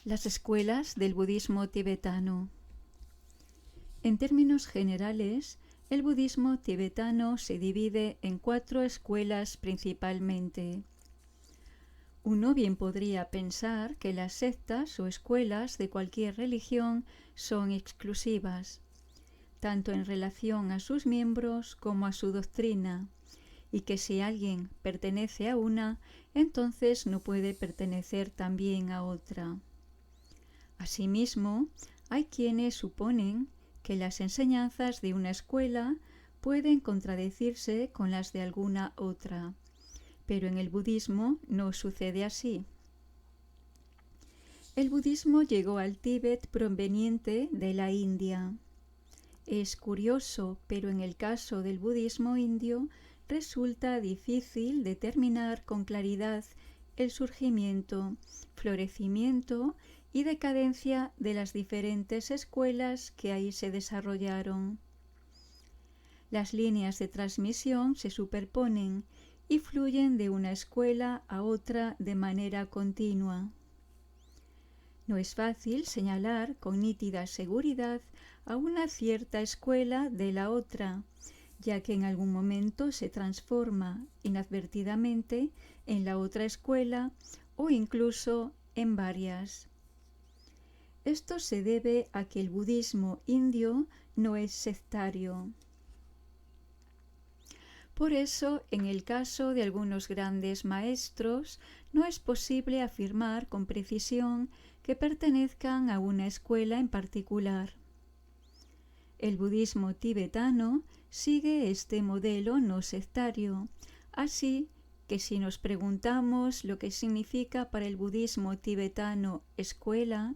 Las escuelas del budismo tibetano. En términos generales, el budismo tibetano se divide en 4 escuelas principalmente. Uno bien podría pensar que las sectas o escuelas de cualquier religión son exclusivas, tanto en relación a sus miembros como a su doctrina, y que si alguien pertenece a una, entonces no puede pertenecer también a otra. Asimismo, hay quienes suponen que las enseñanzas de una escuela pueden contradecirse con las de alguna otra, pero en el budismo no sucede así. El budismo llegó al Tíbet proveniente de la India. Es curioso, pero en el caso del budismo indio resulta difícil determinar con claridad el surgimiento, florecimiento y decadencia de las diferentes escuelas que ahí se desarrollaron. Las líneas de transmisión se superponen y fluyen de una escuela a otra de manera continua. No es fácil señalar con nítida seguridad a una cierta escuela de la otra, ya que en algún momento se transforma inadvertidamente en la otra escuela o incluso en varias. Esto se debe a que el budismo indio no es sectario. Por eso, en el caso de algunos grandes maestros, no es posible afirmar con precisión que pertenezcan a una escuela en particular. El budismo tibetano sigue este modelo no sectario, así que si nos preguntamos lo que significa para el budismo tibetano escuela,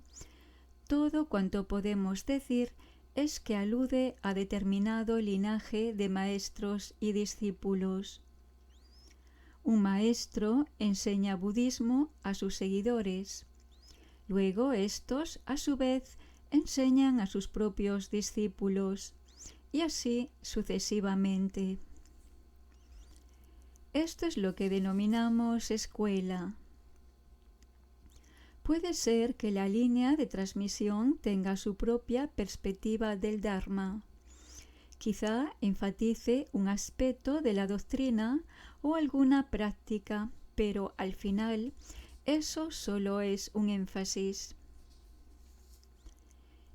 todo cuanto podemos decir es que alude a determinado linaje de maestros y discípulos. Un maestro enseña budismo a sus seguidores. Luego estos, a su vez, enseñan a sus propios discípulos, y así sucesivamente. Esto es lo que denominamos escuela. Puede ser que la línea de transmisión tenga su propia perspectiva del Dharma. Quizá enfatice un aspecto de la doctrina o alguna práctica, pero al final eso solo es un énfasis.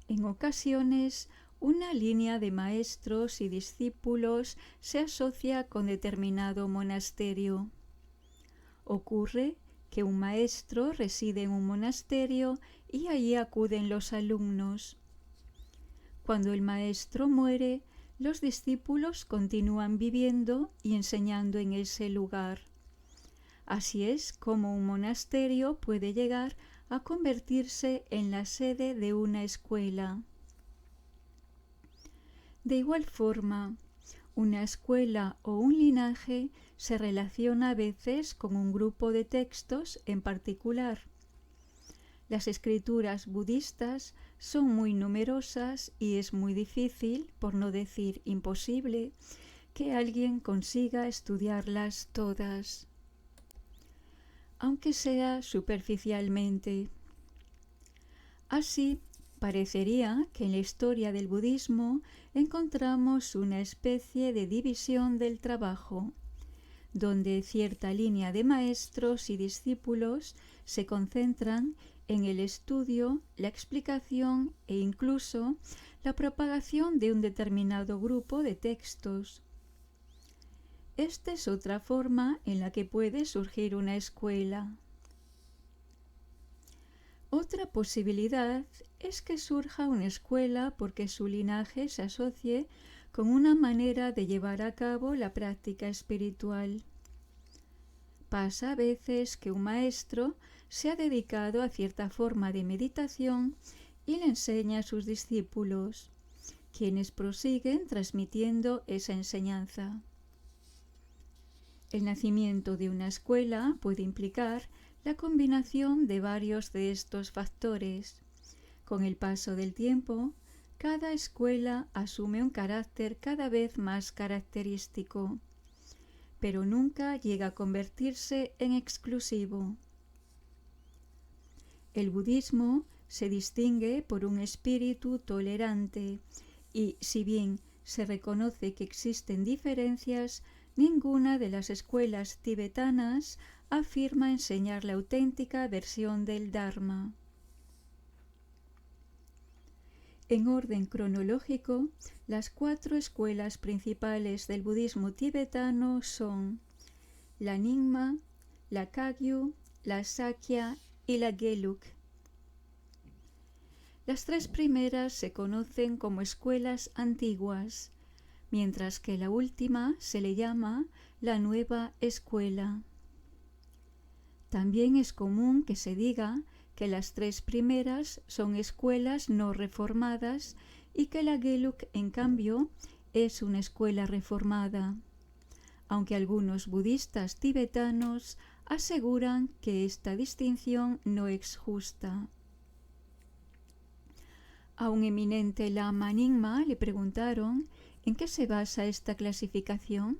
En ocasiones, una línea de maestros y discípulos se asocia con determinado monasterio. Ocurre que un maestro reside en un monasterio y allí acuden los alumnos. Cuando el maestro muere, los discípulos continúan viviendo y enseñando en ese lugar. Así es como un monasterio puede llegar a convertirse en la sede de una escuela. De igual forma, una escuela o un linaje se relaciona a veces con un grupo de textos en particular. Las escrituras budistas son muy numerosas y es muy difícil, por no decir imposible, que alguien consiga estudiarlas todas, aunque sea superficialmente. Así, parecería que en la historia del budismo encontramos una especie de división del trabajo, donde cierta línea de maestros y discípulos se concentran en el estudio, la explicación e incluso la propagación de un determinado grupo de textos. Esta es otra forma en la que puede surgir una escuela. Otra posibilidad es que surja una escuela porque su linaje se asocie con una manera de llevar a cabo la práctica espiritual. Pasa a veces que un maestro se ha dedicado a cierta forma de meditación y le enseña a sus discípulos, quienes prosiguen transmitiendo esa enseñanza. El nacimiento de una escuela puede implicar la combinación de varios de estos factores. Con el paso del tiempo, cada escuela asume un carácter cada vez más característico, pero nunca llega a convertirse en exclusivo. El budismo se distingue por un espíritu tolerante y, si bien se reconoce que existen diferencias, ninguna de las escuelas tibetanas afirma enseñar la auténtica versión del Dharma. En orden cronológico, las 4 escuelas principales del budismo tibetano son la Nyingma, la Kagyu, la Sakya y la Gelug. Las 3 primeras se conocen como escuelas antiguas, mientras que la última se le llama la nueva escuela. También es común que se diga que las 3 primeras son escuelas no reformadas y que la Gelug, en cambio, es una escuela reformada, aunque algunos budistas tibetanos aseguran que esta distinción no es justa. A un eminente lama Nyingma le preguntaron ¿en qué se basa esta clasificación?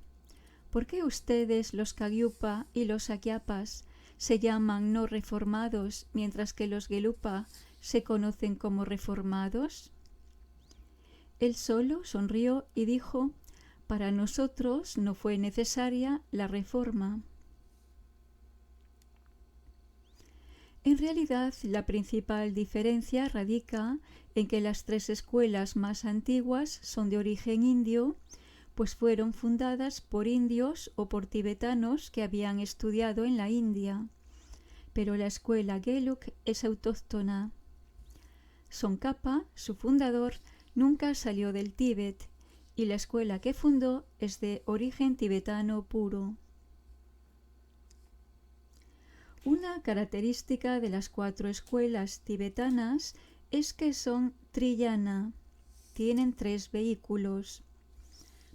¿Por qué ustedes, los Kagyupa y los Sakyapas, se llaman no reformados, mientras que los Gelupa se conocen como reformados? Él solo sonrió y dijo, para nosotros no fue necesaria la reforma. En realidad, la principal diferencia radica en que las 3 escuelas más antiguas son de origen indio, pues fueron fundadas por indios o por tibetanos que habían estudiado en la India, pero la escuela Gelug es autóctona. Tsongkhapa, su fundador, nunca salió del Tíbet, y la escuela que fundó es de origen tibetano puro. Una característica de las 4 escuelas tibetanas es que son triyana, tienen 3 vehículos.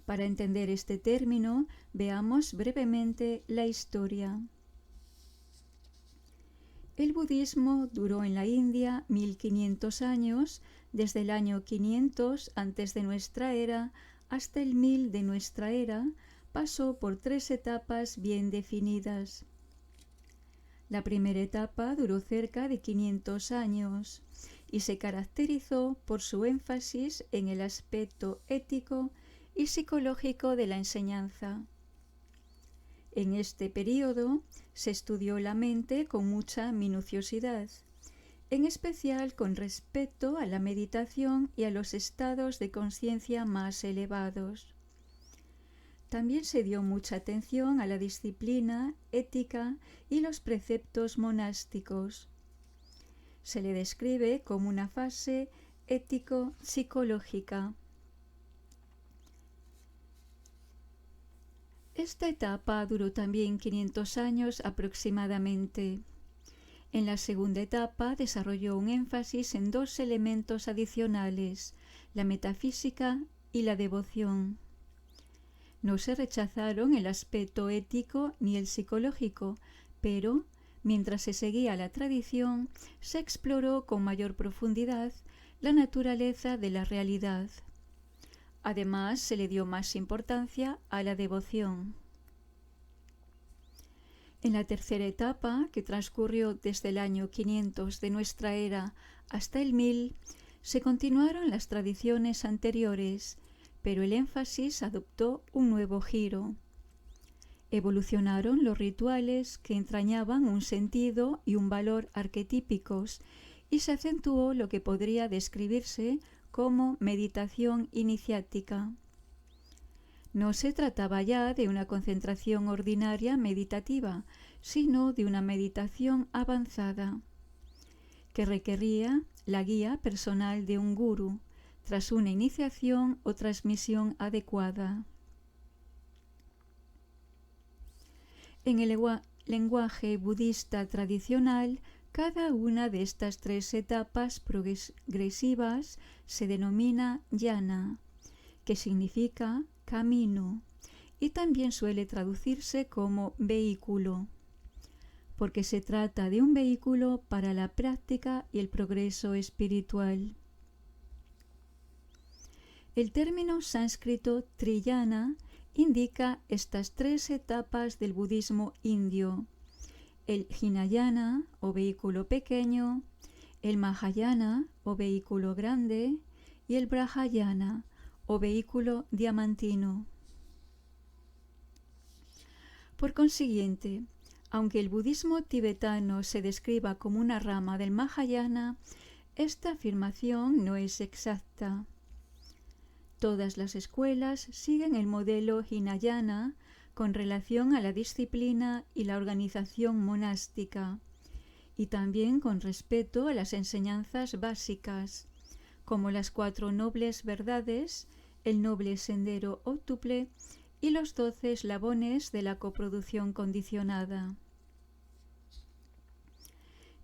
Para entender este término, veamos brevemente la historia. El budismo duró en la India 1500 años, desde el año 500 antes de nuestra era hasta el 1000 de nuestra era, pasó por 3 etapas bien definidas. La primera etapa duró cerca de 500 años y se caracterizó por su énfasis en el aspecto ético y psicológico de la enseñanza. En este período se estudió la mente con mucha minuciosidad, en especial con respecto a la meditación y a los estados de conciencia más elevados. También se dio mucha atención a la disciplina, ética y los preceptos monásticos. Se le describe como una fase ético-psicológica. Esta etapa duró también 500 años aproximadamente. En la segunda etapa desarrolló un énfasis en 2 elementos adicionales, la metafísica y la devoción. No se rechazaron el aspecto ético ni el psicológico, pero, mientras se seguía la tradición, se exploró con mayor profundidad la naturaleza de la realidad. Además, se le dio más importancia a la devoción. En la tercera etapa, que transcurrió desde el año 500 de nuestra era hasta el 1000, se continuaron las tradiciones anteriores, pero el énfasis adoptó un nuevo giro. Evolucionaron los rituales que entrañaban un sentido y un valor arquetípicos y se acentuó lo que podría describirse como meditación iniciática. No se trataba ya de una concentración ordinaria meditativa, sino de una meditación avanzada, que requería la guía personal de un gurú, tras una iniciación o transmisión adecuada. En el lenguaje budista tradicional, cada una de estas 3 etapas progresivas se denomina yana, que significa camino, y también suele traducirse como vehículo, porque se trata de un vehículo para la práctica y el progreso espiritual. El término sánscrito triyana indica estas 3 etapas del budismo indio, el Hinayana o vehículo pequeño, el Mahayana o vehículo grande y el Brahayana o vehículo diamantino. Por consiguiente, aunque el budismo tibetano se describa como una rama del Mahayana, esta afirmación no es exacta. Todas las escuelas siguen el modelo Hinayana con relación a la disciplina y la organización monástica, y también con respeto a las enseñanzas básicas, como las 4 nobles verdades, el noble sendero óctuple y los 12 eslabones de la coproducción condicionada.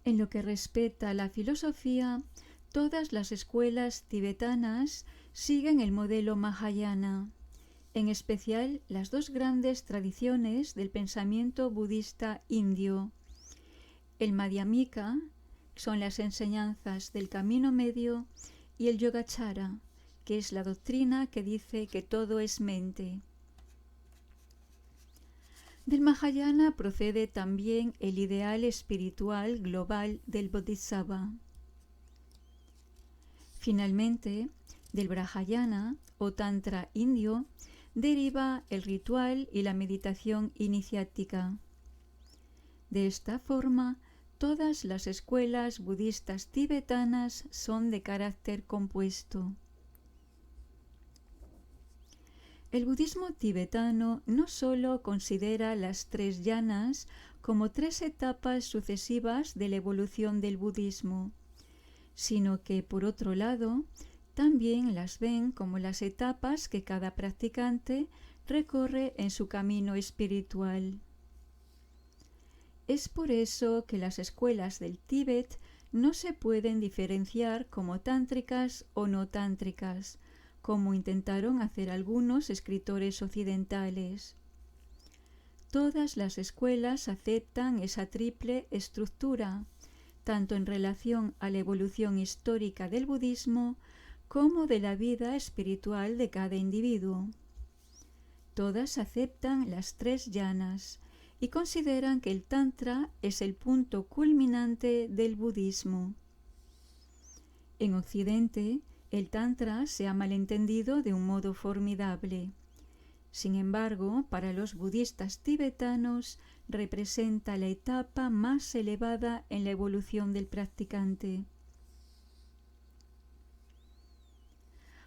En lo que respecta a la filosofía, todas las escuelas tibetanas siguen el modelo Mahayana, en especial las 2 grandes tradiciones del pensamiento budista indio. El Madhyamika, que son las enseñanzas del camino medio, y el Yogacara, que es la doctrina que dice que todo es mente. Del Mahayana procede también el ideal espiritual global del Bodhisattva. Finalmente, del Brahayana o Tantra indio deriva el ritual y la meditación iniciática. De esta forma, todas las escuelas budistas tibetanas son de carácter compuesto. El budismo tibetano no solo considera las 3 yanas como 3 etapas sucesivas de la evolución del budismo, sino que, por otro lado, también las ven como las etapas que cada practicante recorre en su camino espiritual. Es por eso que las escuelas del Tíbet no se pueden diferenciar como tántricas o no tántricas, como intentaron hacer algunos escritores occidentales. Todas las escuelas aceptan esa triple estructura, tanto en relación a la evolución histórica del budismo como de la vida espiritual de cada individuo. Todas aceptan las 3 yanas y consideran que el Tantra es el punto culminante del budismo. En Occidente, el Tantra se ha malentendido de un modo formidable. Sin embargo, para los budistas tibetanos representa la etapa más elevada en la evolución del practicante.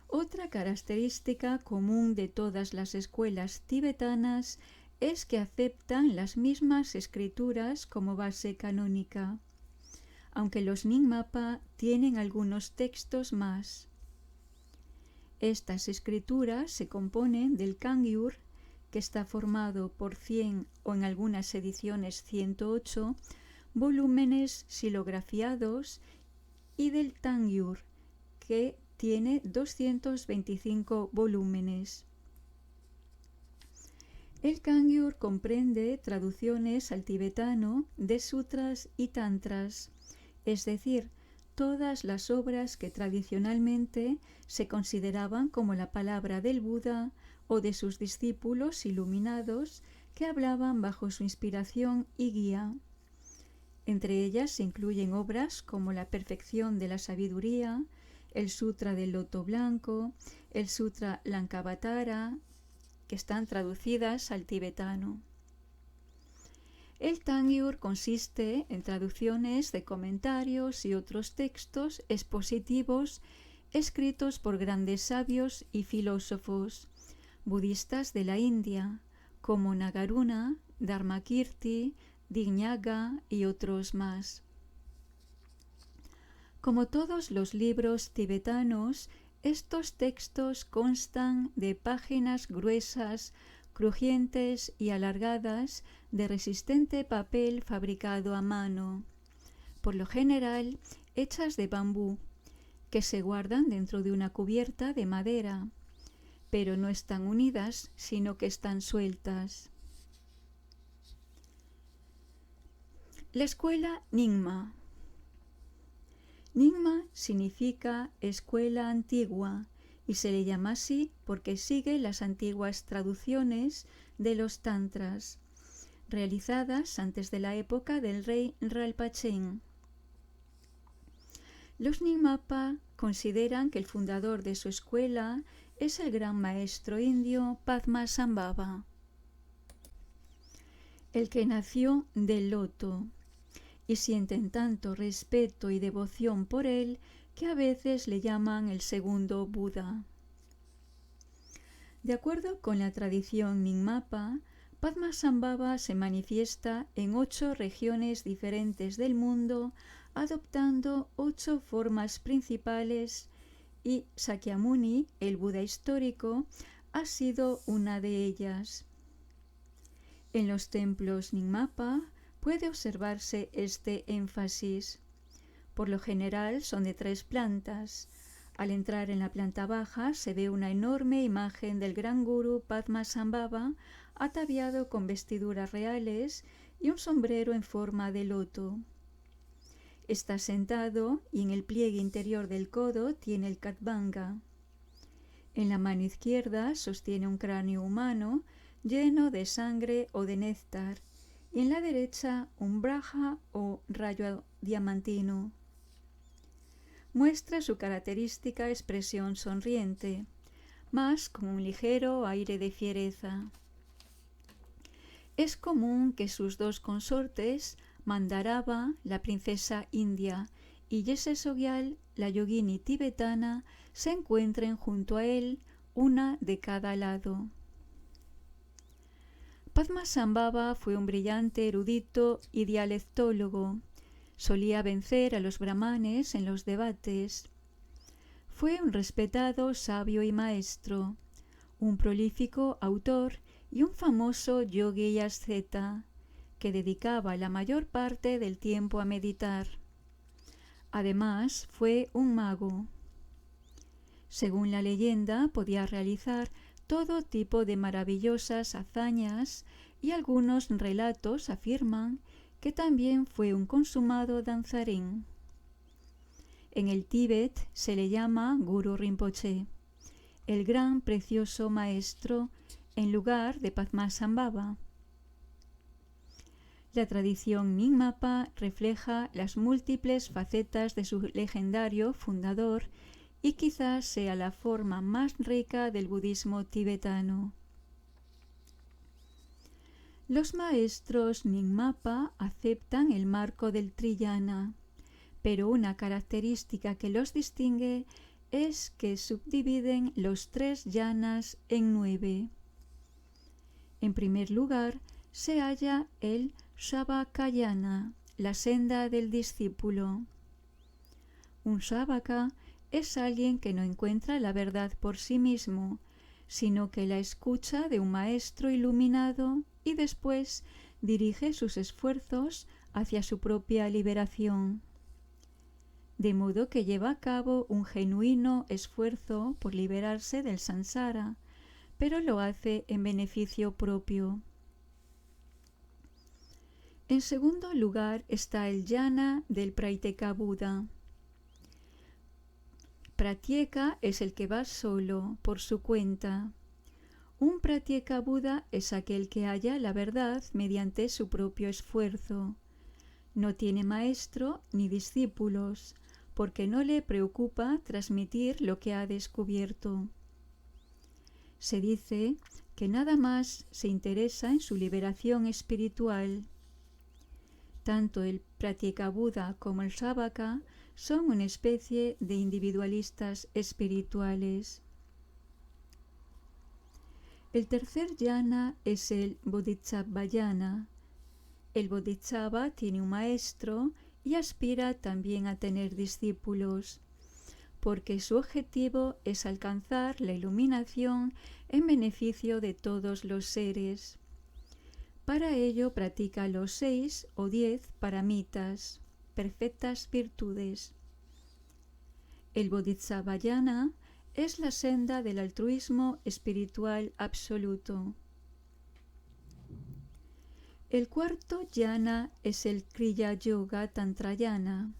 Otra característica común de todas las escuelas tibetanas es que aceptan las mismas escrituras como base canónica, aunque los Nyingmapa tienen algunos textos más. Estas escrituras se componen del Kangyur, que está formado por 100 o en algunas ediciones 108 volúmenes silografiados, y del Tangyur, que tiene 225 volúmenes. El Kangyur comprende traducciones al tibetano de sutras y tantras, es decir, todas las obras que tradicionalmente se consideraban como la palabra del Buda o de sus discípulos iluminados que hablaban bajo su inspiración y guía. Entre ellas se incluyen obras como La perfección de la sabiduría, el Sutra del Loto Blanco, el Sutra Lankavatara, que están traducidas al tibetano. El Tangyur consiste en traducciones de comentarios y otros textos expositivos escritos por grandes sabios y filósofos budistas de la India, como Nagarjuna, Dharmakirti, Dignaga y otros más. Como todos los libros tibetanos, estos textos constan de páginas gruesas, crujientes y alargadas de resistente papel fabricado a mano, por lo general hechas de bambú, que se guardan dentro de una cubierta de madera, pero no están unidas, sino que están sueltas. La escuela Nyingma. Nyingma significa escuela antigua y se le llama así porque sigue las antiguas traducciones de los tantras, realizadas antes de la época del rey Rinpoché. Los Nyingmapa consideran que el fundador de su escuela es el gran maestro indio Padmasambhava, el que nació del loto, y sienten tanto respeto y devoción por él que a veces le llaman el segundo Buda. De acuerdo con la tradición Nyingmapa, Padmasambhava se manifiesta en 8 regiones diferentes del mundo, adoptando 8 formas principales, y Sakyamuni, el Buda histórico, ha sido una de ellas. En los templos Nyingmapa puede observarse este énfasis. Por lo general son de 3 plantas. Al entrar en la planta baja se ve una enorme imagen del gran gurú Padmasambhava ataviado con vestiduras reales y un sombrero en forma de loto. Está sentado y en el pliegue interior del codo tiene el Khatvanga. En la mano izquierda sostiene un cráneo humano lleno de sangre o de néctar y en la derecha un braja o rayo diamantino. Muestra su característica expresión sonriente, mas con un ligero aire de fiereza. Es común que sus 2 consortes, Mandarava, la princesa india, y Yesesogyial, la yogini tibetana, se encuentren junto a él, una de cada lado. Padmasambhava fue un brillante erudito y dialectólogo. Solía vencer a los brahmanes en los debates. Fue un respetado sabio y maestro, un prolífico autor y un famoso yogi y asceta, que dedicaba la mayor parte del tiempo a meditar. Además, fue un mago. Según la leyenda, podía realizar todo tipo de maravillosas hazañas y algunos relatos afirman que también fue un consumado danzarín. En el Tíbet se le llama Guru Rinpoché, el gran precioso maestro, en lugar de Padmasambhava. La tradición Nyingmapa refleja las múltiples facetas de su legendario fundador y quizás sea la forma más rica del budismo tibetano. Los maestros Nyingmapa aceptan el marco del Triyana, pero una característica que los distingue es que subdividen los 3 yanas en 9. En primer lugar, se halla el Shavakayana, la senda del discípulo. Un Shavaka es alguien que no encuentra la verdad por sí mismo, sino que la escucha de un maestro iluminado y después dirige sus esfuerzos hacia su propia liberación. De modo que lleva a cabo un genuino esfuerzo por liberarse del samsara, pero lo hace en beneficio propio. En segundo lugar está el yana del Pratyeka Buda. Pratyeka es el que va solo, por su cuenta. Un Pratyeka Buda es aquel que halla la verdad mediante su propio esfuerzo. No tiene maestro ni discípulos, porque no le preocupa transmitir lo que ha descubierto. Se dice que nada más se interesa en su liberación espiritual. Tanto el Pratyeka Buda como el Shavaka son una especie de individualistas espirituales. El tercer yana es el Bodhisattva yana. El Bodhisattva tiene un maestro y aspira también a tener discípulos, porque su objetivo es alcanzar la iluminación en beneficio de todos los seres. Para ello practica los 6 o 10 paramitas, perfectas virtudes. El Bodhisattvayana es la senda del altruismo espiritual absoluto. El cuarto yana es el Kriya Yoga Tantrayana.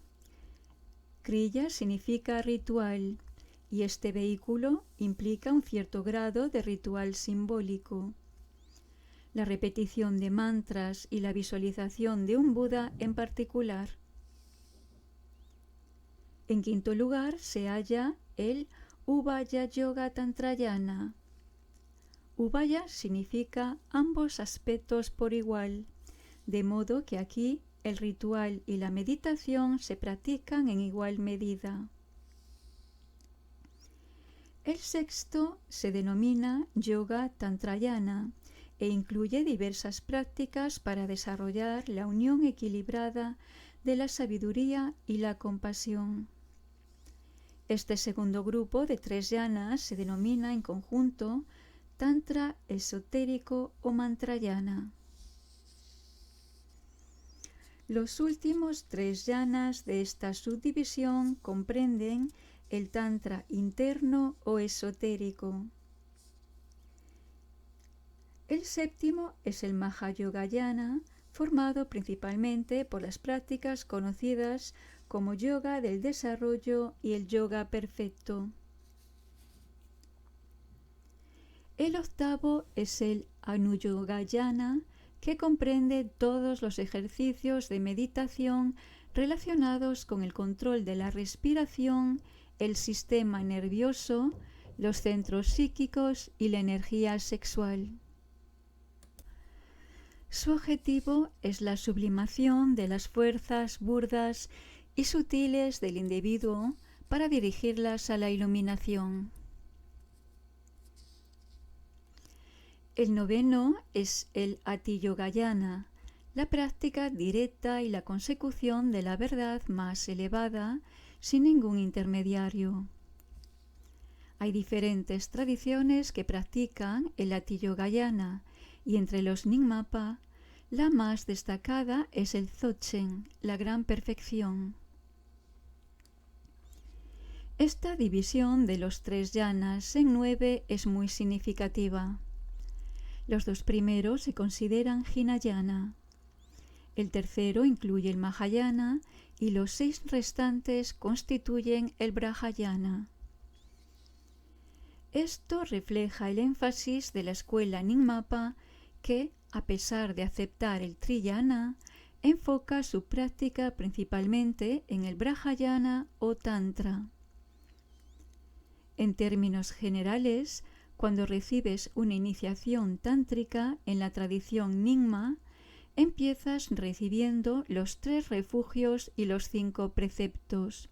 Kriya significa ritual, y este vehículo implica un cierto grado de ritual simbólico. la repetición de mantras y la visualización de un Buda en particular. En quinto lugar se halla el Ubhaya Yoga Tantrayana. Ubhaya significa ambos aspectos por igual, de modo que aquí el ritual y la meditación se practican en igual medida. El sexto se denomina Yoga Tantrayana e incluye diversas prácticas para desarrollar la unión equilibrada de la sabiduría y la compasión. Este segundo grupo de 3 yanas se denomina en conjunto Tantra esotérico o Mantrayana. Los últimos 3 yanas de esta subdivisión comprenden el Tantra interno o esotérico. El séptimo es el Mahayogayana, formado principalmente por las prácticas conocidas como yoga del desarrollo y el yoga perfecto. El octavo es el Anuyogayana, que comprende todos los ejercicios de meditación relacionados con el control de la respiración, el sistema nervioso, los centros psíquicos y la energía sexual. Su objetivo es la sublimación de las fuerzas burdas y sutiles del individuo para dirigirlas a la iluminación. El noveno es el Atiyogayana, la práctica directa y la consecución de la verdad más elevada sin ningún intermediario. Hay diferentes tradiciones que practican el Atiyogayana y entre los Nyingmapa la más destacada es el Dzogchen, la gran perfección. Esta división de los 3 yanas en 9 es muy significativa. Los 2 primeros se consideran Hinayana. El tercero incluye el Mahayana y los 6 restantes constituyen el Brahayana. Esto refleja el énfasis de la escuela Nyingmapa que, a pesar de aceptar el Triyana, enfoca su práctica principalmente en el Brahayana o Tantra. En términos generales, cuando recibes una iniciación tántrica en la tradición Nyingma, empiezas recibiendo los 3 refugios y los 5 preceptos.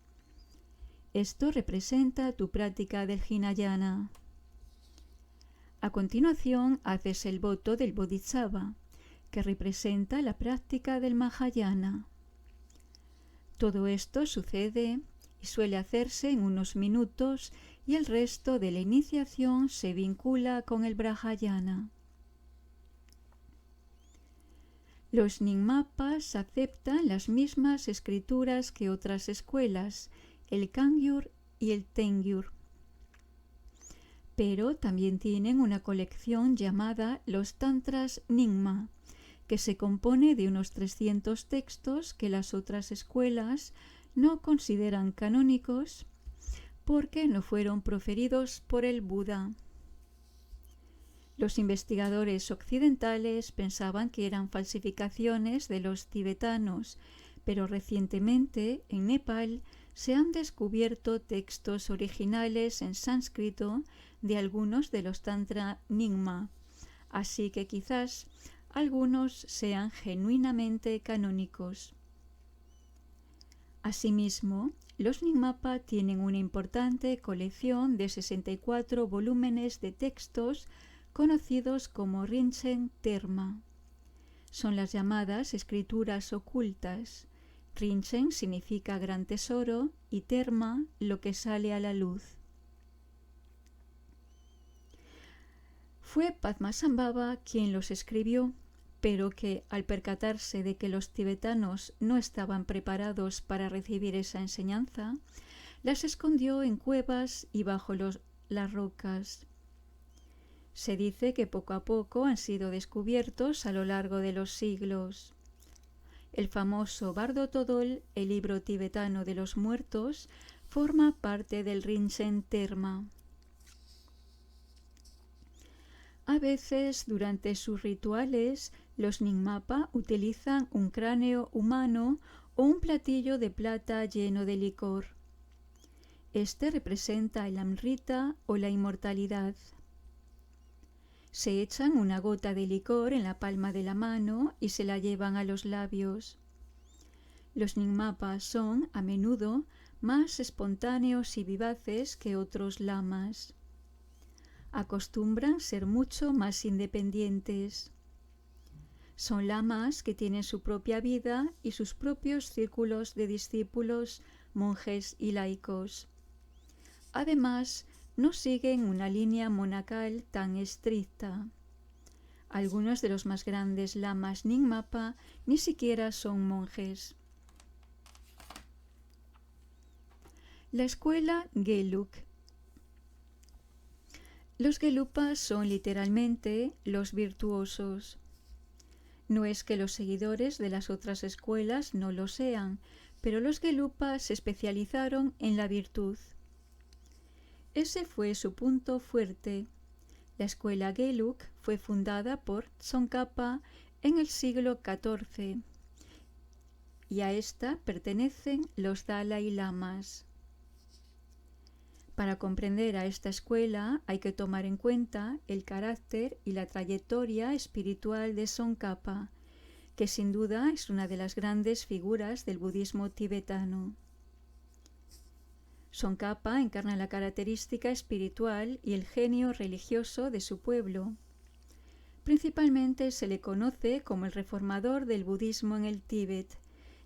Esto representa tu práctica del Hinayana. A continuación haces el voto del Bodhisattva, que representa la práctica del Mahayana. Todo esto sucede y suele hacerse en unos minutos y el resto de la iniciación se vincula con el Brahayana. Los Nyingmapas aceptan las mismas escrituras que otras escuelas, el Kangyur y el Tengyur. Pero también tienen una colección llamada los Tantras Nyingma, que se compone de unos 300 textos que las otras escuelas no consideran canónicos porque no fueron proferidos por el Buda. Los investigadores occidentales pensaban que eran falsificaciones de los tibetanos, pero recientemente en Nepal se han descubierto textos originales en sánscrito de algunos de los Tantra Nyingma, así que quizás algunos sean genuinamente canónicos. Asimismo, los Nyingmapa tienen una importante colección de 64 volúmenes de textos conocidos como Rinchen Terma. Son las llamadas escrituras ocultas. Rinchen significa gran tesoro y Terma lo que sale a la luz. Fue Padmasambhava quien los escribió, pero que, al percatarse de que los tibetanos no estaban preparados para recibir esa enseñanza, las escondió en cuevas y bajo las rocas. Se dice que poco a poco han sido descubiertos a lo largo de los siglos. El famoso Bardo Todol, el libro tibetano de los muertos, forma parte del Rinchen Terma. A veces, durante sus rituales, los Nyingmapa utilizan un cráneo humano o un platillo de plata lleno de licor. Este representa el Amrita o la inmortalidad. Se echan una gota de licor en la palma de la mano y se la llevan a los labios. Los Nyingmapa son, a menudo, más espontáneos y vivaces que otros lamas. Acostumbran ser mucho más independientes. Son lamas que tienen su propia vida y sus propios círculos de discípulos, monjes y laicos. Además, no siguen una línea monacal tan estricta. Algunos de los más grandes lamas Nyingmapa ni siquiera son monjes. La escuela Gelug. Los Gelupas son literalmente los virtuosos. No es que los seguidores de las otras escuelas no lo sean, pero los Gelupas se especializaron en la virtud. Ese fue su punto fuerte. La escuela Gelug fue fundada por Tsongkhapa en el siglo XIV y a esta pertenecen los Dalai Lamas. Para comprender a esta escuela hay que tomar en cuenta el carácter y la trayectoria espiritual de Tsongkhapa, que sin duda es una de las grandes figuras del budismo tibetano. Tsongkhapa encarna la característica espiritual y el genio religioso de su pueblo. Principalmente se le conoce como el reformador del budismo en el Tíbet,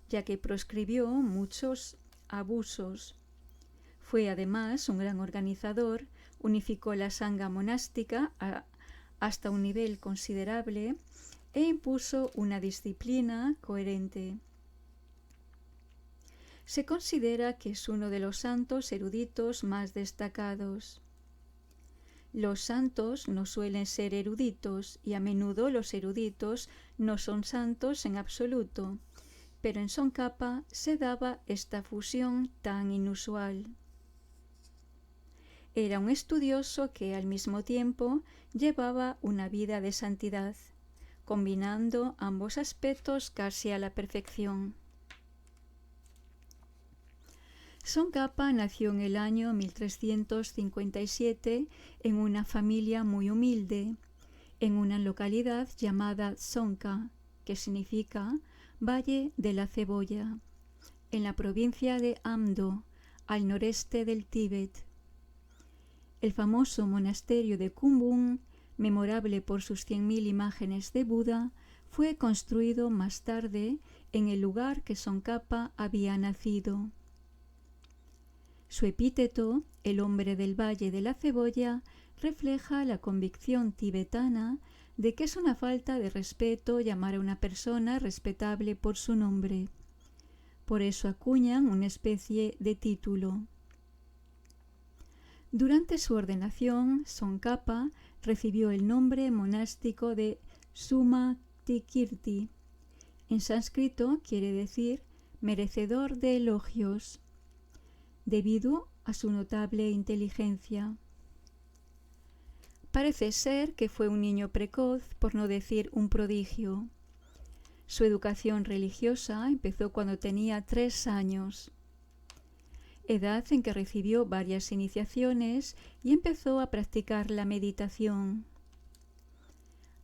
ya que proscribió muchos abusos. Fue además un gran organizador, unificó la sangha monástica hasta un nivel considerable e impuso una disciplina coherente. Se considera que es uno de los santos eruditos más destacados. Los santos no suelen ser eruditos y a menudo los eruditos no son santos en absoluto, pero en Tsongkhapa se daba esta fusión tan inusual. Era un estudioso que al mismo tiempo llevaba una vida de santidad, combinando ambos aspectos casi a la perfección. Tsongkhapa nació en el año 1357 en una familia muy humilde, en una localidad llamada Tsongkha, que significa Valle de la Cebolla, en la provincia de Amdo, al noreste del Tíbet. El famoso monasterio de Kumbum, memorable por sus 100.000 imágenes de Buda, fue construido más tarde en el lugar que Tsongkhapa había nacido. Su epíteto, el hombre del Valle de la Cebolla, refleja la convicción tibetana de que es una falta de respeto llamar a una persona respetable por su nombre. Por eso acuñan una especie de título. Durante su ordenación, Tsongkhapa recibió el nombre monástico de Suma Tikirti. En sánscrito quiere decir merecedor de elogios, debido a su notable inteligencia. Parece ser que fue un niño precoz, por no decir un prodigio. Su educación religiosa empezó cuando tenía 3 años, edad en que recibió varias iniciaciones y empezó a practicar la meditación.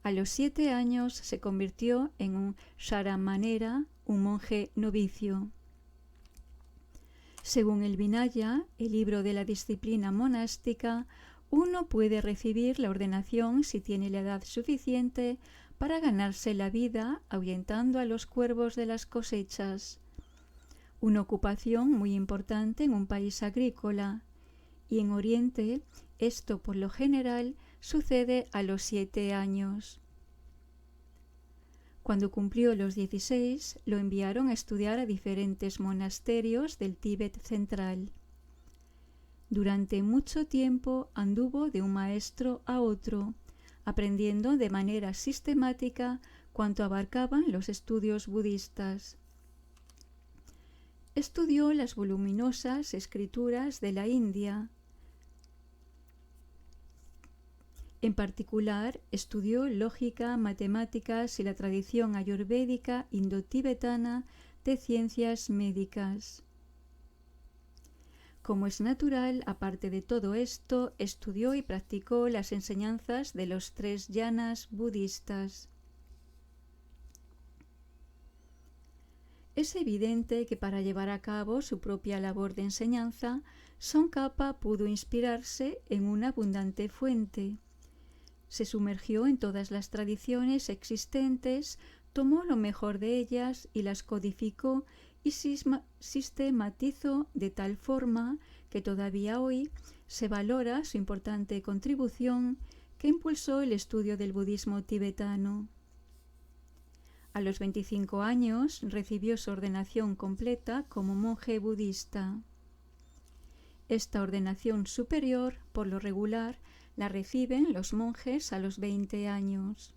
A los 7 años se convirtió en un Sharamanera, un monje novicio. Según el Vinaya, el libro de la disciplina monástica, uno puede recibir la ordenación si tiene la edad suficiente para ganarse la vida ahuyentando a los cuervos de las cosechas, una ocupación muy importante en un país agrícola, y en Oriente esto por lo general sucede a los 7 años. Cuando cumplió los 16, lo enviaron a estudiar a diferentes monasterios del Tíbet central. Durante mucho tiempo anduvo de un maestro a otro, aprendiendo de manera sistemática cuanto abarcaban los estudios budistas. Estudió las voluminosas escrituras de la India. En particular, estudió lógica, matemáticas y la tradición ayurvédica indo-tibetana de ciencias médicas. Como es natural, aparte de todo esto, estudió y practicó las enseñanzas de los 3 yanas budistas. Es evidente que para llevar a cabo su propia labor de enseñanza, Tsongkhapa pudo inspirarse en una abundante fuente. Se sumergió en todas las tradiciones existentes, tomó lo mejor de ellas y las codificó y sistematizó de tal forma que todavía hoy se valora su importante contribución que impulsó el estudio del budismo tibetano. A los 25 años recibió su ordenación completa como monje budista. Esta ordenación superior, por lo regular, la reciben los monjes a los 20 años.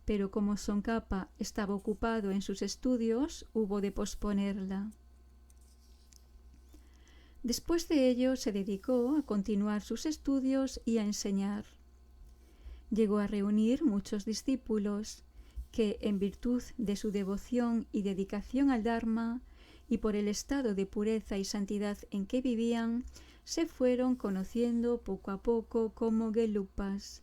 Pero como Tsongkhapa estaba ocupado en sus estudios, hubo de posponerla. Después de ello se dedicó a continuar sus estudios y a enseñar. Llegó a reunir muchos discípulos que, en virtud de su devoción y dedicación al Dharma y por el estado de pureza y santidad en que vivían, se fueron conociendo poco a poco como Gelupas.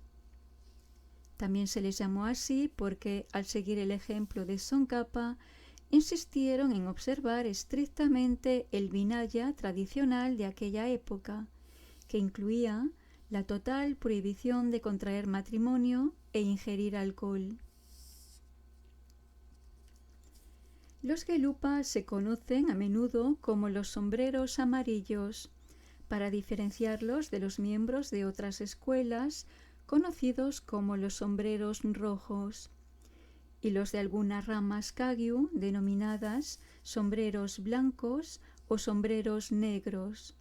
También se les llamó así porque, al seguir el ejemplo de Tsongkhapa, insistieron en observar estrictamente el Vinaya tradicional de aquella época, que incluía la total prohibición de contraer matrimonio e ingerir alcohol. Los Gelupas se conocen a menudo como los sombreros amarillos, para diferenciarlos de los miembros de otras escuelas conocidos como los sombreros rojos, y los de algunas ramas Kagyu denominadas sombreros blancos o sombreros negros.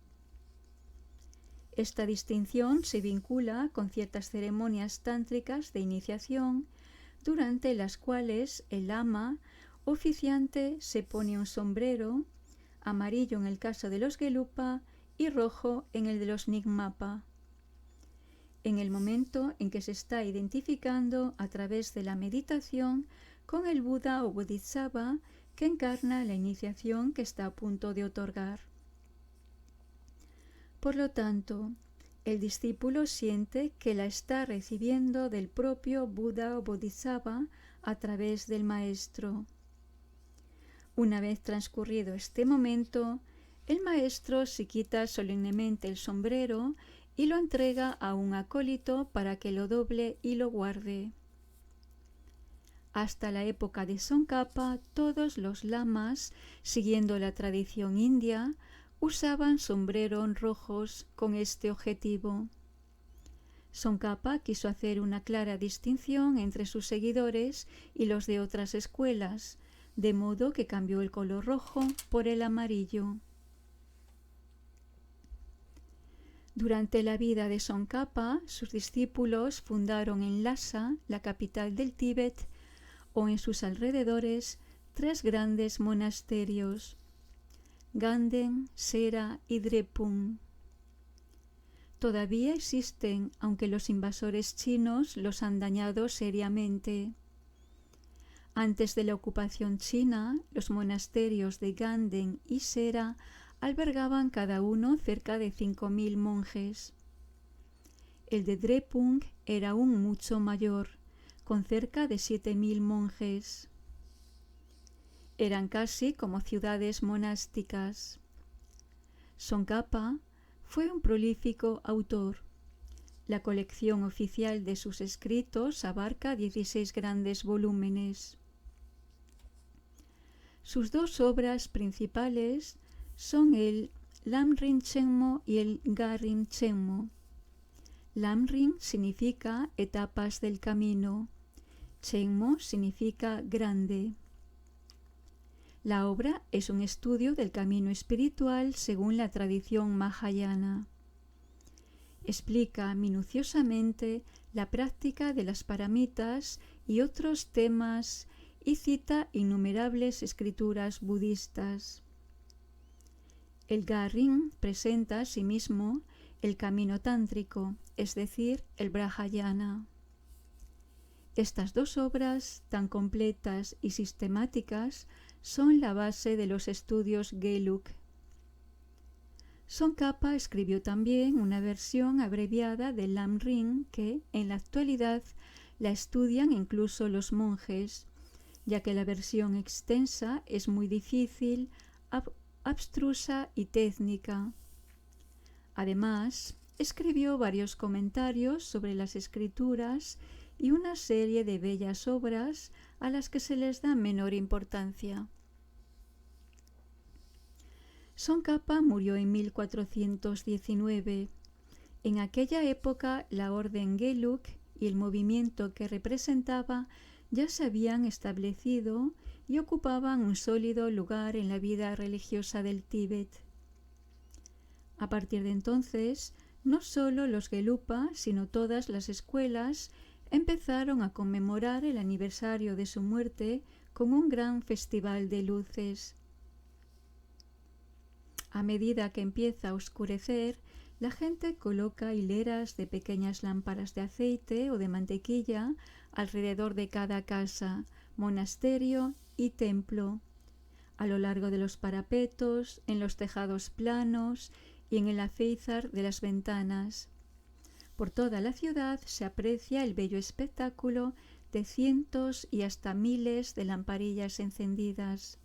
Esta distinción se vincula con ciertas ceremonias tántricas de iniciación, durante las cuales el lama oficiante se pone un sombrero, amarillo en el caso de los Gelupa y rojo en el de los Nyingmapa, en el momento en que se está identificando a través de la meditación con el Buda o Bodhisattva que encarna la iniciación que está a punto de otorgar. Por lo tanto, el discípulo siente que la está recibiendo del propio Buda o Bodhisattva a través del maestro. Una vez transcurrido este momento, el maestro se quita solemnemente el sombrero y lo entrega a un acólito para que lo doble y lo guarde. Hasta la época de Tsongkhapa, todos los lamas, siguiendo la tradición india, usaban sombreros rojos con este objetivo. Tsongkhapa quiso hacer una clara distinción entre sus seguidores y los de otras escuelas, de modo que cambió el color rojo por el amarillo. Durante la vida de Tsongkhapa, sus discípulos fundaron en Lhasa, la capital del Tíbet, o en sus alrededores, 3 grandes monasterios: Ganden, Sera y Drepung. Todavía existen, aunque los invasores chinos los han dañado seriamente. Antes de la ocupación china, los monasterios de Ganden y Sera albergaban cada uno cerca de 5.000 monjes. El de Drepung era aún mucho mayor, con cerca de 7.000 monjes. Eran casi como ciudades monásticas. Tsongkhapa fue un prolífico autor. La colección oficial de sus escritos abarca 16 grandes volúmenes. Sus 2 obras principales son el Lamrim Chenmo y el Garim Chenmo. Lamrim significa etapas del camino. Chenmo significa grande. La obra es un estudio del camino espiritual según la tradición mahayana. Explica minuciosamente la práctica de las paramitas y otros temas y cita innumerables escrituras budistas. El Garim presenta asimismo el camino tántrico, es decir, el Brahayana. Estas dos obras, tan completas y sistemáticas, son la base de los estudios Gelug. Tsongkhapa escribió también una versión abreviada del Lam Rim que, en la actualidad, la estudian incluso los monjes, ya que la versión extensa es muy difícil, abstrusa y técnica. Además, escribió varios comentarios sobre las escrituras y una serie de bellas obras a las que se les da menor importancia. Tsongkhapa murió en 1419. En aquella época, la orden Gelug y el movimiento que representaba ya se habían establecido y ocupaban un sólido lugar en la vida religiosa del Tíbet. A partir de entonces, no solo los Gelupa, sino todas las escuelas empezaron a conmemorar el aniversario de su muerte con un gran festival de luces. A medida que empieza a oscurecer, la gente coloca hileras de pequeñas lámparas de aceite o de mantequilla alrededor de cada casa, monasterio y templo, a lo largo de los parapetos, en los tejados planos y en el alféizar de las ventanas. Por toda la ciudad se aprecia el bello espectáculo de cientos y hasta miles de lamparillas encendidas.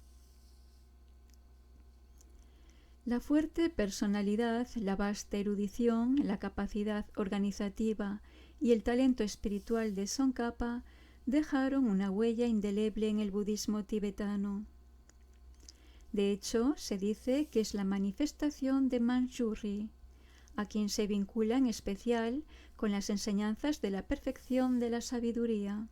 La fuerte personalidad, la vasta erudición, la capacidad organizativa y el talento espiritual de Tsongkhapa dejaron una huella indeleble en el budismo tibetano. De hecho, se dice que es la manifestación de Manjusri, a quien se vincula en especial con las enseñanzas de la perfección de la sabiduría.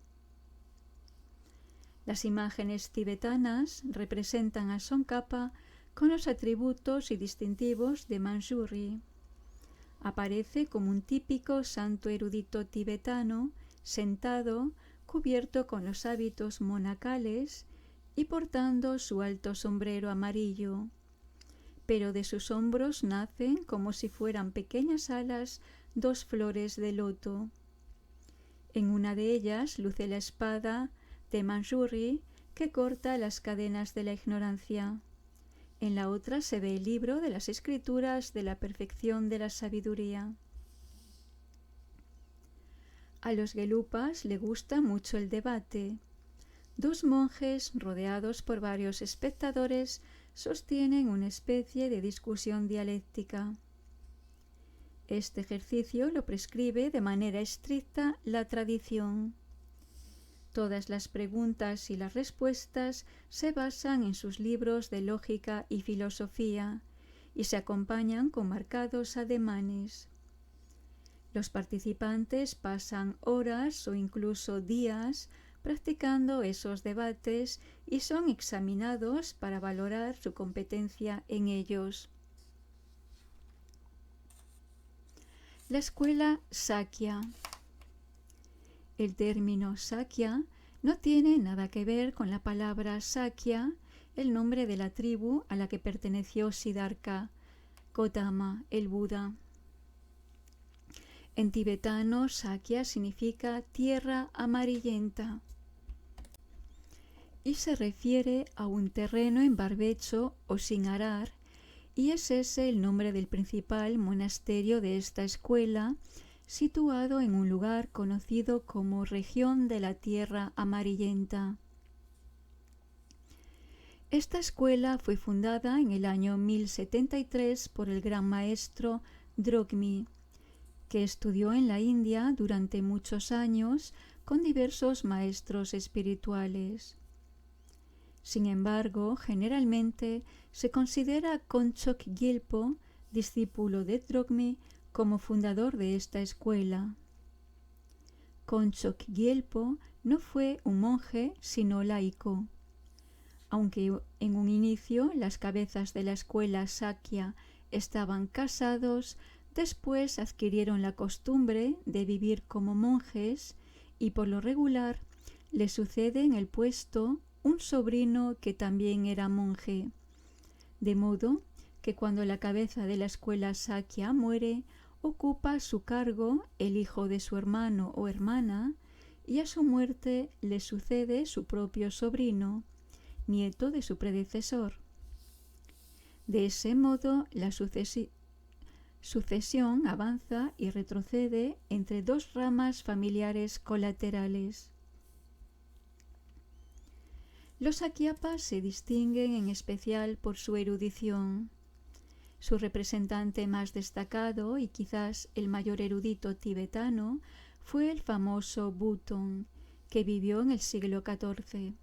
Las imágenes tibetanas representan a Tsongkhapa con los atributos y distintivos de Manjusri. Aparece como un típico santo erudito tibetano, sentado, cubierto con los hábitos monacales y portando su alto sombrero amarillo. Pero de sus hombros nacen, como si fueran pequeñas alas, dos flores de loto. En una de ellas luce la espada de Manjusri que corta las cadenas de la ignorancia. En la otra se ve el libro de las escrituras de la perfección de la sabiduría. A los Gelupas le gusta mucho el debate. Dos monjes, rodeados por varios espectadores, sostienen una especie de discusión dialéctica. Este ejercicio lo prescribe de manera estricta la tradición. Todas las preguntas y las respuestas se basan en sus libros de lógica y filosofía y se acompañan con marcados ademanes. Los participantes pasan horas o incluso días practicando esos debates y son examinados para valorar su competencia en ellos. La escuela Sakya. El término Sakya no tiene nada que ver con la palabra Sakya, el nombre de la tribu a la que perteneció Siddhartha Gautama, el Buda. En tibetano, Sakya significa tierra amarillenta y se refiere a un terreno en barbecho o sin arar, y es ese el nombre del principal monasterio de esta escuela, situado en un lugar conocido como región de la tierra amarillenta. Esta escuela fue fundada en el año 1073 por el gran maestro Drogmi, que estudió en la India durante muchos años con diversos maestros espirituales. Sin embargo, generalmente se considera a Konchok Gyelpo, discípulo de Drogmi, como fundador de esta escuela. Konchok Gyelpo no fue un monje, sino laico. Aunque en un inicio las cabezas de la escuela Sakya estaban casados, después adquirieron la costumbre de vivir como monjes y por lo regular le sucede en el puesto un sobrino que también era monje. De modo que cuando la cabeza de la escuela Sakya muere, ocupa su cargo el hijo de su hermano o hermana y a su muerte le sucede su propio sobrino, nieto de su predecesor. De ese modo, la sucesión avanza y retrocede entre dos ramas familiares colaterales. Los Sakyapas se distinguen en especial por su erudición. Su representante más destacado y quizás el mayor erudito tibetano fue el famoso Button, que vivió en el siglo XIV.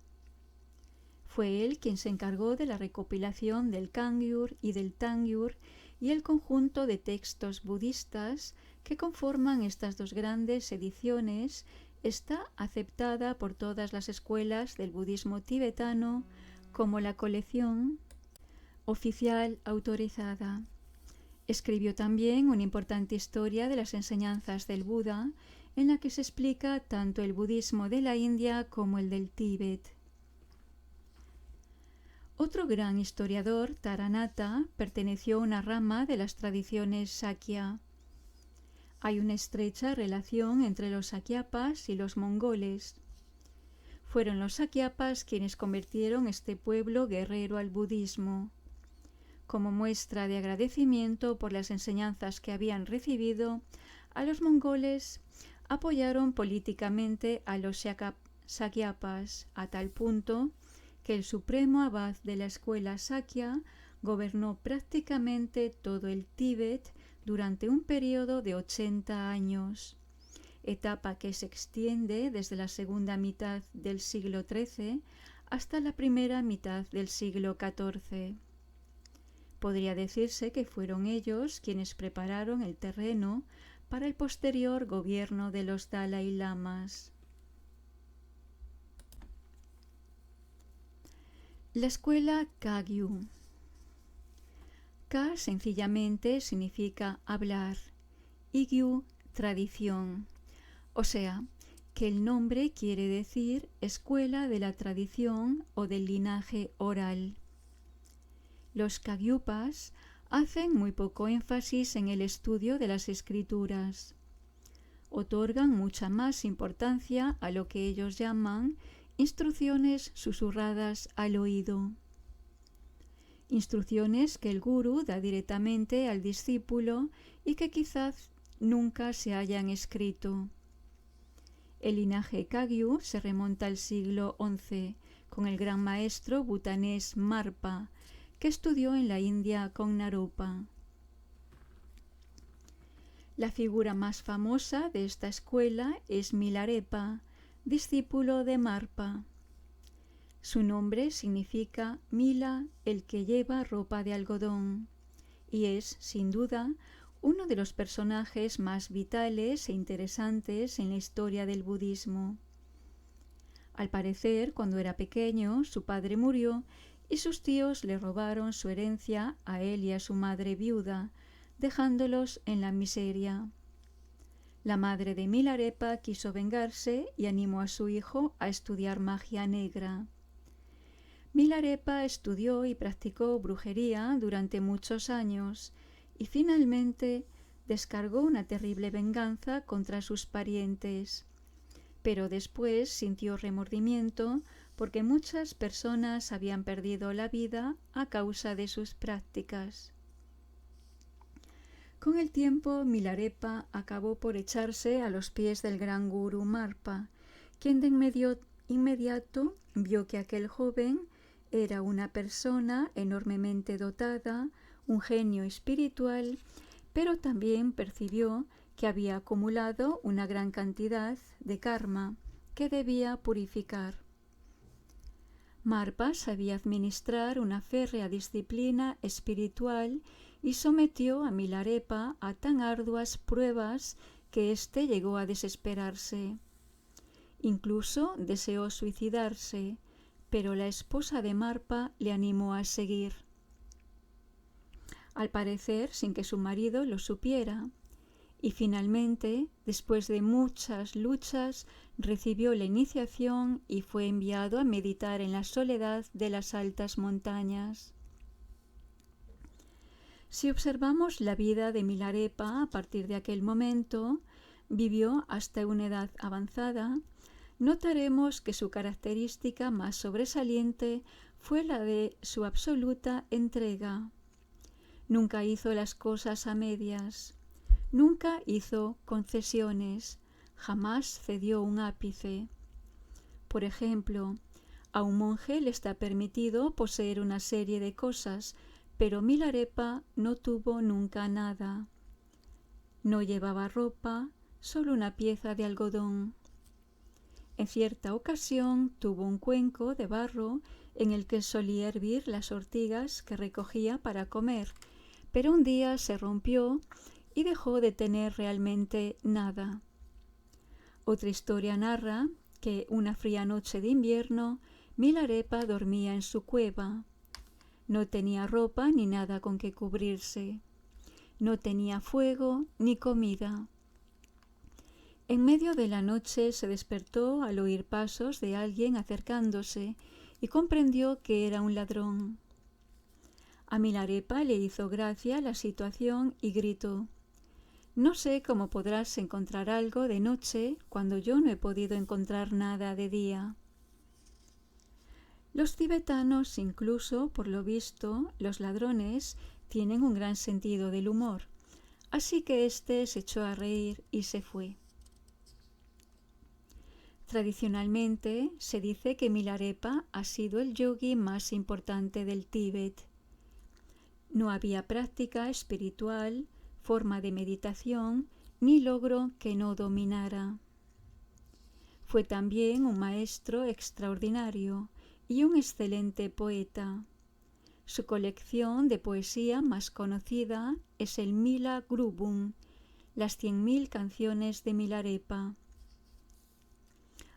Fue él quien se encargó de la recopilación del Kangyur y del Tangyur y el conjunto de textos budistas que conforman estas dos grandes ediciones está aceptada por todas las escuelas del budismo tibetano como la colección oficial autorizada. Escribió también una importante historia de las enseñanzas del Buda, en la que se explica tanto el budismo de la India como el del Tíbet. Otro gran historiador, Taranatha, perteneció a una rama de las tradiciones Sakya. Hay una estrecha relación entre los Sakyapas y los mongoles. Fueron los Sakyapas quienes convirtieron este pueblo guerrero al budismo. Como muestra de agradecimiento por las enseñanzas que habían recibido, a los mongoles apoyaron políticamente a los Sakyapas, a tal punto que el supremo abad de la escuela Sakya gobernó prácticamente todo el Tíbet durante un periodo de 80 años, etapa que se extiende desde la segunda mitad del siglo XIII hasta la primera mitad del siglo XIV. Podría decirse que fueron ellos quienes prepararon el terreno para el posterior gobierno de los Dalai Lamas. La escuela Kagyu. Ka sencillamente significa hablar y Gyu tradición, o sea, que el nombre quiere decir escuela de la tradición o del linaje oral. Los Kagyupas hacen muy poco énfasis en el estudio de las escrituras. Otorgan mucha más importancia a lo que ellos llaman instrucciones susurradas al oído. Instrucciones que el gurú da directamente al discípulo y que quizás nunca se hayan escrito. El linaje Kagyu se remonta al siglo XI, con el gran maestro bhutanés Marpa, que estudió en la India con Naropa. La figura más famosa de esta escuela es Milarepa, discípulo de Marpa. Su nombre significa Mila, el que lleva ropa de algodón, y es, sin duda, uno de los personajes más vitales e interesantes en la historia del budismo. Al parecer, cuando era pequeño, su padre murió y sus tíos le robaron su herencia a él y a su madre viuda, dejándolos en la miseria. La madre de Milarepa quiso vengarse y animó a su hijo a estudiar magia negra. Milarepa estudió y practicó brujería durante muchos años y finalmente descargó una terrible venganza contra sus parientes. Pero después sintió remordimiento porque muchas personas habían perdido la vida a causa de sus prácticas. Con el tiempo, Milarepa acabó por echarse a los pies del gran gurú Marpa, quien de inmediato vio que aquel joven era una persona enormemente dotada, un genio espiritual, pero también percibió que había acumulado una gran cantidad de karma que debía purificar. Marpa sabía administrar una férrea disciplina espiritual y sometió a Milarepa a tan arduas pruebas que éste llegó a desesperarse. Incluso deseó suicidarse, pero la esposa de Marpa le animó a seguir. Al parecer, sin que su marido lo supiera. Y finalmente, después de muchas luchas, recibió la iniciación y fue enviado a meditar en la soledad de las altas montañas. Si observamos la vida de Milarepa a partir de aquel momento, vivió hasta una edad avanzada, notaremos que su característica más sobresaliente fue la de su absoluta entrega. Nunca hizo las cosas a medias, nunca hizo concesiones, jamás cedió un ápice. Por ejemplo, a un monje le está permitido poseer una serie de cosas, pero Milarepa no tuvo nunca nada. No llevaba ropa, solo una pieza de algodón. En cierta ocasión tuvo un cuenco de barro en el que solía hervir las ortigas que recogía para comer, pero un día se rompió y dejó de tener realmente nada. Otra historia narra que una fría noche de invierno Milarepa dormía en su cueva. No tenía ropa ni nada con que cubrirse. No tenía fuego ni comida. En medio de la noche se despertó al oír pasos de alguien acercándose y comprendió que era un ladrón. A Milarepa le hizo gracia la situación y gritó: «No sé cómo podrás encontrar algo de noche cuando yo no he podido encontrar nada de día». Los tibetanos, incluso, por lo visto, los ladrones, tienen un gran sentido del humor, así que éste se echó a reír y se fue. Tradicionalmente se dice que Milarepa ha sido el yogi más importante del Tíbet. No había práctica espiritual, forma de meditación, ni logro que no dominara. Fue también un maestro extraordinario y un excelente poeta. Su colección de poesía más conocida es el Mila Grubum, las 100.000 canciones de Milarepa.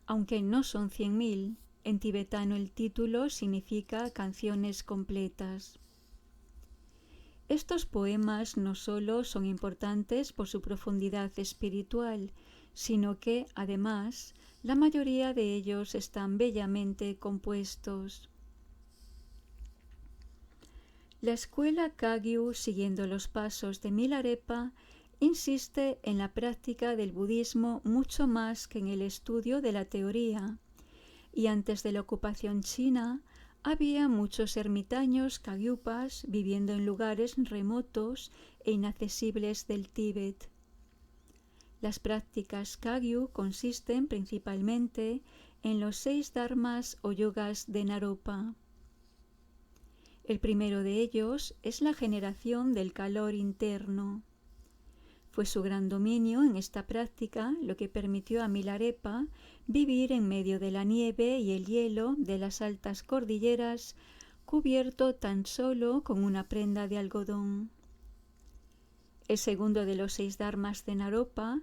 Aunque no son 100.000, en tibetano el título significa canciones completas. Estos poemas no solo son importantes por su profundidad espiritual, sino que, además, la mayoría de ellos están bellamente compuestos. La escuela Kagyu, siguiendo los pasos de Milarepa, insiste en la práctica del budismo mucho más que en el estudio de la teoría, y antes de la ocupación china había muchos ermitaños kagyupas viviendo en lugares remotos e inaccesibles del Tíbet. Las prácticas Kagyu consisten principalmente en los 6 dharmas o yogas de Naropa. El primero de ellos es la generación del calor interno. Fue su gran dominio en esta práctica lo que permitió a Milarepa vivir en medio de la nieve y el hielo de las altas cordilleras, cubierto tan solo con una prenda de algodón. El segundo de los 6 dharmas de Naropa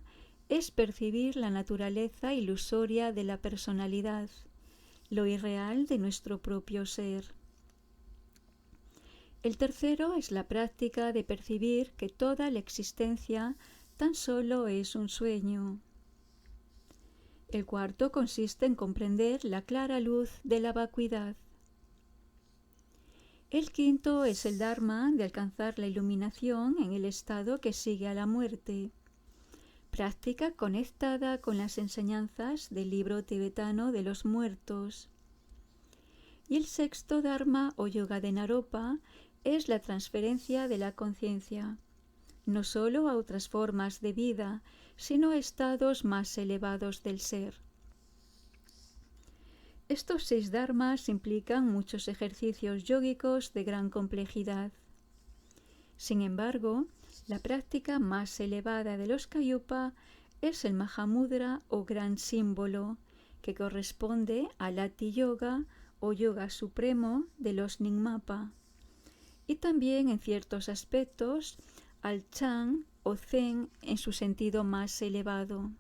es percibir la naturaleza ilusoria de la personalidad, lo irreal de nuestro propio ser. El tercero es la práctica de percibir que toda la existencia tan solo es un sueño. El cuarto consiste en comprender la clara luz de la vacuidad. El quinto es el dharma de alcanzar la iluminación en el estado que sigue a la muerte, práctica conectada con las enseñanzas del libro tibetano de los muertos. Y el sexto dharma o yoga de Naropa es la transferencia de la conciencia, no solo a otras formas de vida, sino a estados más elevados del ser. Estos 6 dharmas implican muchos ejercicios yógicos de gran complejidad. Sin embargo, la práctica más elevada de los Kagyupa es el Mahamudra o gran símbolo, que corresponde al Ati Yoga o yoga supremo de los Nyingmapa, y también en ciertos aspectos al Chan o Zen en su sentido más elevado.